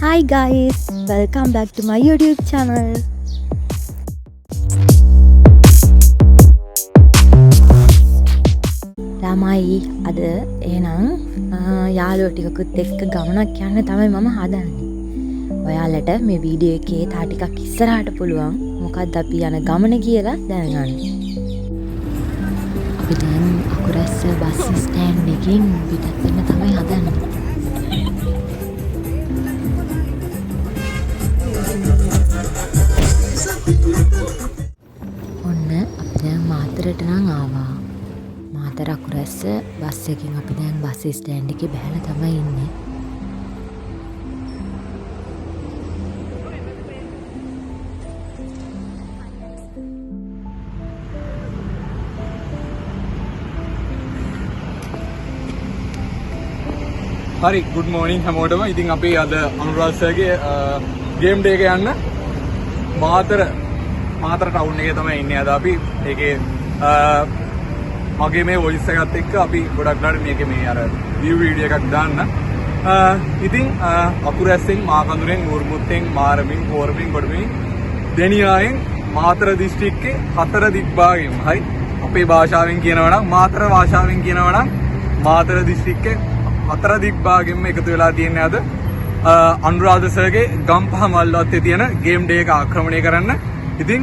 Hi guys, welcome back to my YouTube channel. ළමයි අද එහෙනම් යාළුවෝ ටිකකුත් එක්ක ගමනක් යන්න තමයි මම හදන්නේ. ඔයාලට මේ වීඩියෝ එකේ තා ටිකක් ඉස්සරහට පුළුවන් මොකක්ද අපි යන ගමන කියලා දැනගන්න. අපි දැන් අකුරැස්ස බස් ස්ටෑන්ඩ් එකකින් පිටත් වෙන්න තමයි හදන්නේ. ඔන්න අපි දැන් මාතරට නම් ආවා. මාතර අකුරැස්ස බස් එකකින් අපි දැන් බස් ස්ටෑන්ඩ් එකේ බැහැලා තමයි ඉන්නේ. හරි good morning හැමෝටම. ඉතින් අපි අද අනුරාධ සර්ගේ ගේම් ඩේ එක යන්න මාතර ටවුන් එකේ තමයි ඉන්නේ අද අපි. ඒකේ මගේ මේ වොයිස් එකත් එක්ක අපි ගොඩක් ලාට මේකේ මේ අර view වීඩියෝ එකක් දාන්න. ඉතින් අකුරැස්සෙන් මාකඳුරෙන් උරුමුත්තෙන් මාරමින් කෝරමින් ගොඩමින් දෙනියායෙන් මාතර දිස්ත්‍රික්කේ හතර දිග්භාගයෙන් හරි අපේ භාෂාවෙන් කියනවා නම් මාතර භාෂාවෙන් කියනවා නම් මාතර දිස්ත්‍රික්කේ හතර දිග්භාගෙන්ම එකතු වෙලා තියෙන්නේ අද අනුරාධ සර්ගේ ගම්පහ මල්වත්තේ තියෙන ගේම් ඩේ එක ආක්‍රමණය කරන්න. ඉතින්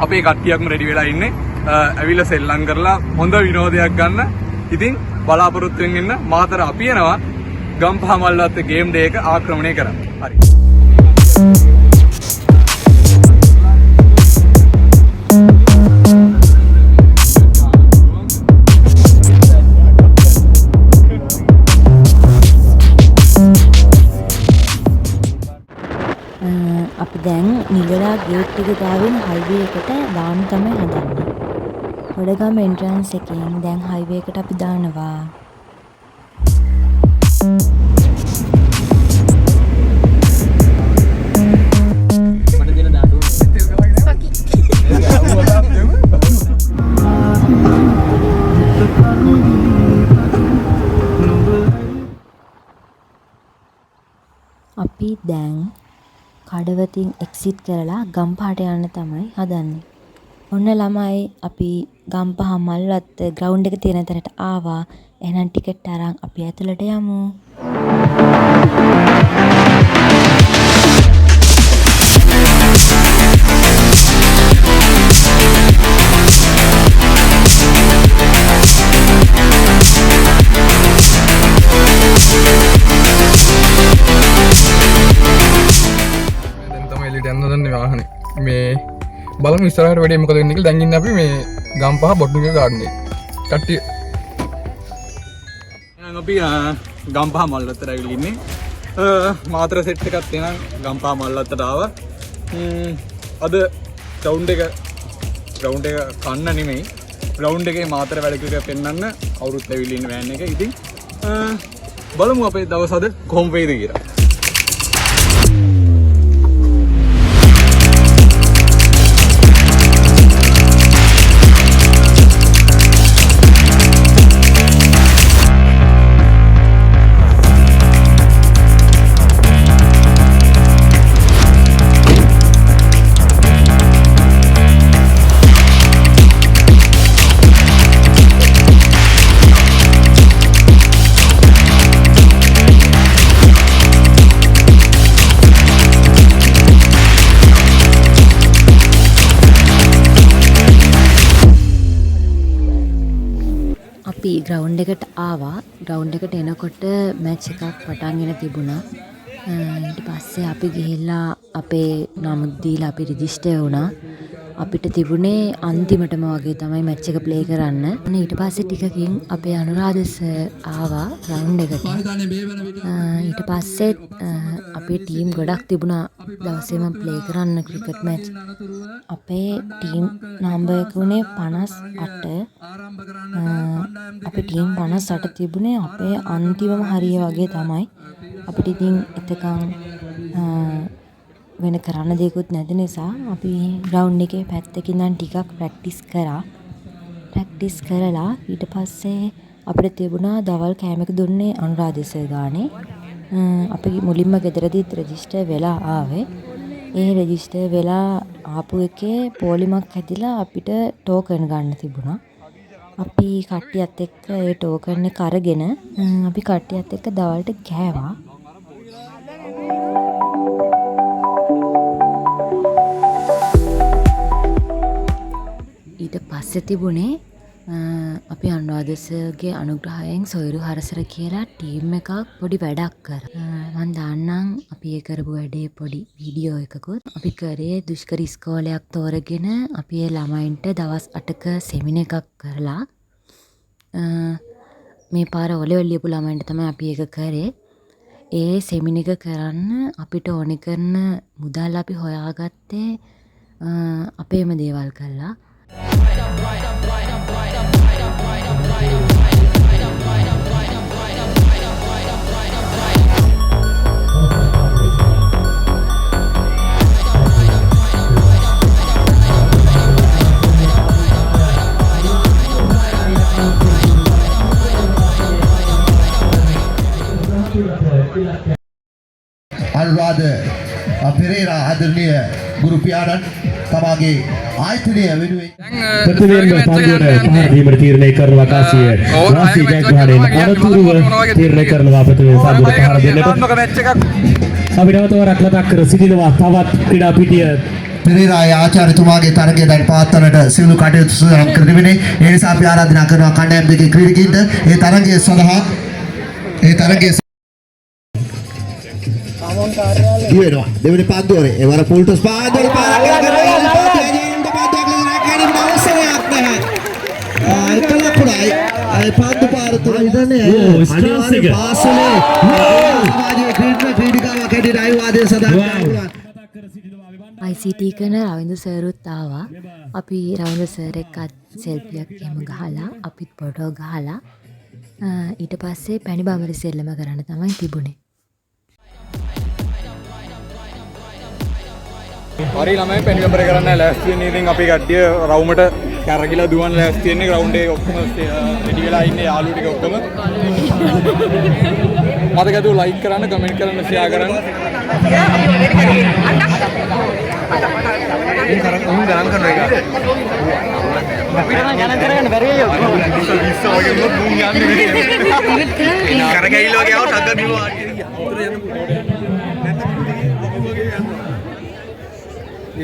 අපේ කට්ටියක්ම රෙඩි වෙලා ඉන්නේ. ඇවිල්ලා සෙල්ලම් කරලා හොඳ විනෝදයක් ගන්න. ඉතින් බලාපොරොත්තු වෙන්න ඉන්න මාතර අපි යනවා ගම්පහ මල්වත්තේ ගේම් ඩේ එක ආක්‍රමණය කරන්න. හරි. අපි දැන් නිගලා ගේට් එක ගාවින් හයිවේ එකට දාන්න තමයි හදන්නේ. ගොඩගම එන්ට්‍රන්ස් එකෙන් දැන් හයිවේ එකට අපි දානවා. අපි දැන් කඩවතින් එක්සිට් කරලා ගම්පහට යන්න තමයි හදන්නේ. ඔන්න ළමයි අපි ගම්පහ මල්වත්ත ග්‍රවුන්ඩ් එක තියෙන තැනට ආවා. එහෙනම් ටිකට් අරන් අපි ඇතුළට යමු. වාහනේ මේ බලමු ඉස්සරහට වැඩි මොකද වෙන්නේ කියලා. දැන් ඉන්නේ අපි මේ ගම්පහ බොට්නික ගාඩන් එකේ. කට්ටිය එහෙනම් අපි ගම්පහ මල්වත්තට ඇවිල්ලා ඉන්නේ. මාතර සෙට් එකක් තියෙනවා ගම්පහ මල්වත්තට ආවා. අද ග්‍රවුන්ඩ් එක කන්න නෙමෙයි. ග්‍රවුන්ඩ් එකේ මාතර වැඩ ටික පෙන්වන්න කවුරුත් ඇවිල්ලා ඉන්න වෑන් එක. ඉතින් බලමු අපේ දවස් අද කොහොම වෙයිද කියලා. අපි ග්‍රවුන්ඩ් එකට ආවා. ග්‍රවුන්ඩ් එකට එනකොට මැච් එකක් පටන්ගෙන තිබුණා. ඊට පස්සේ අපි ගිහිල්ලා අපේ නම දීලා අපි රෙජිස්ටර් වුණා. අපිට තිබුණේ අන්තිමටම වගේ තමයි මැච් එක ප්ලේ කරන්න. ඊට පස්සේ ටිකකින් අපේ අනුරාධ සර් ආවා ග්‍රවුන්ඩ් එකට. ඊට පස්සේ අපේ ටීම් ගොඩක් තිබුණා දවසේම ප්ලේ කරන්න ක්‍රිකට් මැච්. අපේ ටීම් නම්බර් එක උනේ 58. අපේ ටීම් 58 තිබුණේ අපේ අන්තිමම හරිය වගේ තමයි. අපිට ඉතින් එතකන් වෙන කරන්න දෙයක්වත් නැති නිසා අපි ග්‍රවුන්ඩ් එකේ පැත්තකින් නම් ටිකක් ප්‍රැක්ටිස් කරා. ප්‍රැක්ටිස් කරලා ඊට පස්සේ අපිට තිබුණා දවල් කෑම එක දුන්නේ අනුරාධ සර් ගානේ. අපි මුලින්ම ගෙදරදීත් රෙජිස්ටර් වෙලා ආවේ. ඒ රෙජිස්ටර් වෙලා ආපු එකේ පෝලිමක් හැදිලා අපිට ටෝකන් ගන්න තිබුණා. අපි කට්ටියත් එක්ක ඒ ටෝකන් එක අරගෙන අපි කට්ටියත් එක්ක දවල්ට කෑවා. ඊට පස්සේ තිබුණේ අපි අනුරාධ සර්ගේ අනුග්‍රහයෙන් සොයුරු හරසර කියලා ටීම් එකක් පොඩි වැඩක් කරා. මම දාන්නම් අපි ඒ කරපු වැඩේ පොඩි වීඩියෝ එකකුත්. අපි කරේ දුෂ්කර ඉස්කෝලයක් තෝරගෙන අපි ඒ ළමයින්ට දවස් 8ක සෙමින එකක් කරලා මේ පාර ඔලෙවල් ලියපු ළමයින්ට තමයි අපි ඒක කරේ. ඒ සෙමින එක කරන්න අපිට ඕනි කරන මුදල් අපි හොයාගත්තේ අපේම දේවල් කරලා. අනුරාධ පෙරේරා ආදරණීය ගුරු පියාණන් තමාගේ ආයතනය වෙනුවෙන් ප්‍රතිවේම පන්දුවට පහර දීමට තීරණය කරන අවකාශය රාශී ජයග්‍රහණයෙන් අනතුරුව තීරණය කරනවා ප්‍රතිවේම පන්දුවට පහර දෙන්නට අපි නැවත වරක් මතක් කර සිටිනවා තවත් ක්‍රීඩා පිටිය පෙරේරා ආචාර්යතුමාගේ තරගය දැන් පවත්වන්නට සියලු කටයුතු සූදානම් කර තිබෙනේ. ඒ නිසා අපි ආරාධනා කරනවා කණ්ඩායම් දෙකේ ක්‍රීඩකයින්ට ඒ තරගය සඳහා දිවෙනවා. දෙවෙනි පන්දුවේ ඒ වර පුල්ටස් පාදවල පාරක් පන්දු පාර තුන ඉදන්නේ අනිවාර්ය පාසලේ සමාජයේ ක්‍රීඩිකාවක් හැටියට අයවාදය සඳහන් ICT කරන රවින්දු සර්රුත් ආවා. අපි රවින්දු සර් එක්කත් සෙල්ෆියක් එහෙම ගහලා අපිත් ෆොටෝ ගහලා ඊට පස්සේ පැණි බාමරි සෙල්ලම කරන්න තමයි තිබුණේ. හරි ළමයි පැණි බාමරි කරන්න ලෑස්ති වෙන්නේ. ඉතින් අපි කට්ටිය රවුමට කැරකිලා දුවන් ලෑස්ති වෙන්නේ. ග්‍රවුන්ඩ් එකේ ඔක්කොම රෙඩි වෙලා ඉන්නේ යාළුවෝ ටික ඔක්කොම. මතක ඇතුව ලයික් කරන්න, කමෙන්ට් කරන්න, ෂෙයා කරන්න. උන් ගණන් කරන එක. අපිට නම් ගණන් කරගන්න බැරි වෙයි ඔක්කොම. 20 වගේ මොකද මුන් යන්නේ. කරගැහිල වගේ ආව ටග්ග බිම වාඩි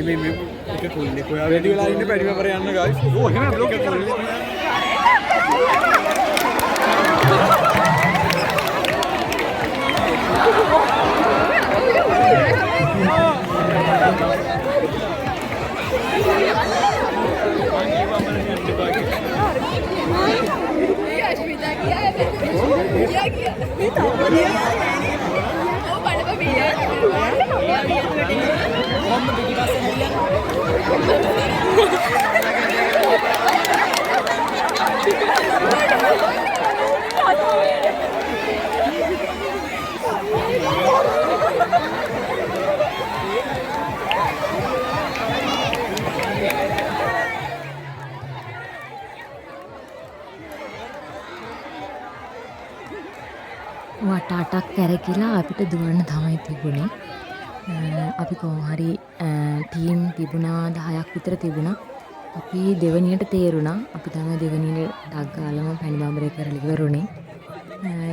මේ එක කොල්ලේ කොයා රෙඩි වෙලා ඉන්නේ පැඩි පෙපර යන්න ගායිස්. ඕ එහෙම බ්ලොග් එක කොල්ලේ. වටාටක් කැරකිලා අපිට දුවන්න තමයි තිබුණේ. අපි කොහොම හරි ටීම් තිබුණා 10ක් විතර තිබුණා. අපි දෙවනියට තේරුණා. අපි තමයි දෙවනියට ඩග් ගාලම පැණි බාමරේ කරලා ඉවරුනේ.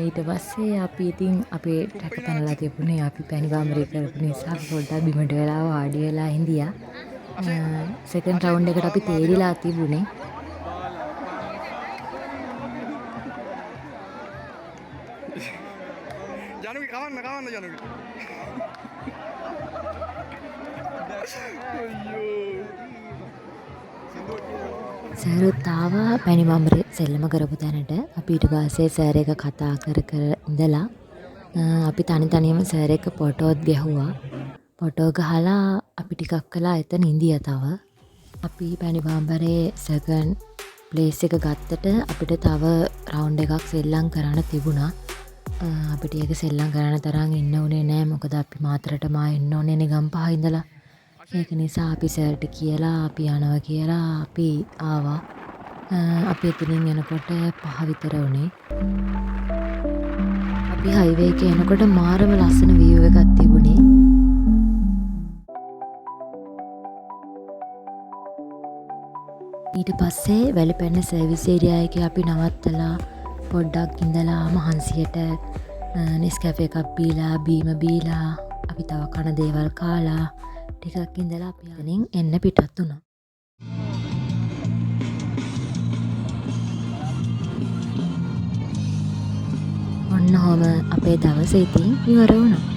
ඊට පස්සේ අපි ඉතින් අපේ ට්‍රැක පැනලා තිබුණේ. අපි පැණි බාමරේ කරපු නිසා පොඩ්ඩක් බිමට වෙලා වාඩි වෙලා හිඳියා. සෙකන්ඩ් රවුන්ඩ් එකට අපි තේරිලා තිබුණේ. ජනුගේ කවන්න ජනුගේ. සර්රුත් ආවා පැණි බාමරේ සෙල්ලම කරපු තැනට. අපි ඊට පස්සේ සර් එක කතා කර ඉඳලා අපි තනියම සර් එක ෆොටෝත් ගැහුවා. ෆොටෝ ගහලා අපි ටිකක් කළා එතන ඉඳියා තව. අපි පැණි බාමරේ සෙකන්ඩ් ප්ලේස් එක ගත්තට අපිට තව රවුන්ඩ් එකක් සෙල්ලම් කරන්න තිබුණා. අපිට ඒක සෙල්ලම් කරන්න තරම් ඉන්න උනේ නෑ. මොකද අපි මාතරටම එන්න ඕනේ නේ ගම්පහ ඉඳලා. ඒක නිසා අපි සර්ට කියලා අපි යනවා කියලා අපි ආවා. අපි එතනින් යනකොට 5 විතර වුණේ. අපි අපි හයිවේ එක එනකොට මාරම ලස්සන view එකක් තිබුණේ. ඊට පස්සේ වැලිපැන්න සර්විස් ඒරියා එකේ අපි නවත්තලා පොඩ්ඩක් ඉඳලා මහන්සියට නෙස්කැෆේ එකක් බීලා බීම බීලා අපි තව කන දේවල් කාලා ටිකක් ඉඳලා අපි අනින් එන්න පිටත් වුණා. ඔන්න ඔහම අපේ දවස ඉතින් ඉවර වුණා.